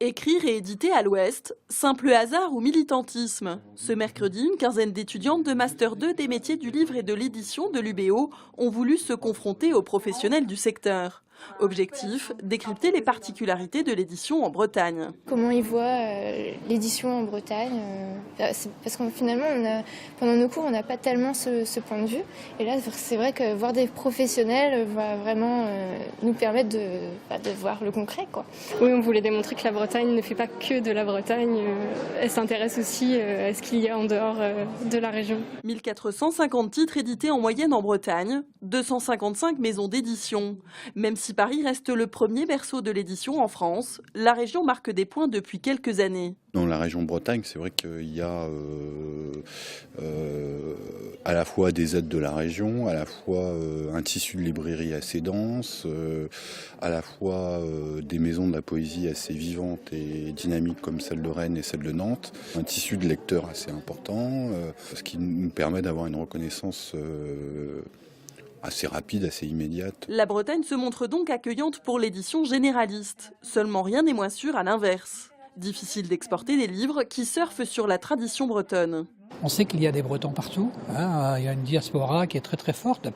Écrire et éditer à l'Ouest, simple hasard ou militantisme? Ce mercredi, une quinzaine d'étudiantes de Master 2 des métiers du livre et de l'édition de l'UBO ont voulu se confronter aux professionnels du secteur. Objectif, décrypter les particularités de l'édition en Bretagne. Comment ils voient l'édition en Bretagne parce que finalement, pendant nos cours, on n'a pas tellement ce point de vue. Et là, c'est vrai que voir des professionnels va vraiment nous permettre de voir le concret, quoi. Oui, on voulait démontrer que la Bretagne ne fait pas que de la Bretagne. Elle s'intéresse aussi à ce qu'il y a en dehors de la région. 1450 titres édités en moyenne en Bretagne, 255 maisons d'édition. Même si Paris reste le premier berceau de l'édition en France, la région marque des points depuis quelques années. Dans la région Bretagne, c'est vrai qu'il y a à la fois des aides de la région, à la fois un tissu de librairie assez dense, à la fois des maisons de la poésie assez vivantes et dynamiques comme celle de Rennes et celle de Nantes, un tissu de lecteurs assez important, ce qui nous permet d'avoir une reconnaissance assez rapide, assez immédiate. La Bretagne se montre donc accueillante pour l'édition généraliste. Seulement rien n'est moins sûr à l'inverse. Difficile d'exporter des livres qui surfent sur la tradition bretonne. On sait qu'il y a des Bretons partout, hein, il y a une diaspora qui est très très forte,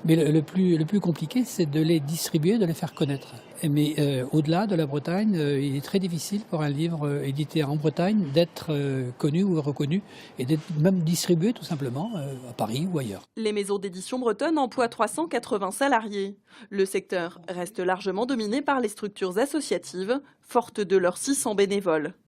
mais le plus compliqué c'est de les distribuer, de les faire connaître. Mais au-delà de la Bretagne, il est très difficile pour un livre édité en Bretagne d'être connu ou reconnu et d'être même distribué tout simplement à Paris ou ailleurs. Les maisons d'édition bretonnes emploient 380 salariés. Le secteur reste largement dominé par les structures associatives, fortes de leurs 600 bénévoles.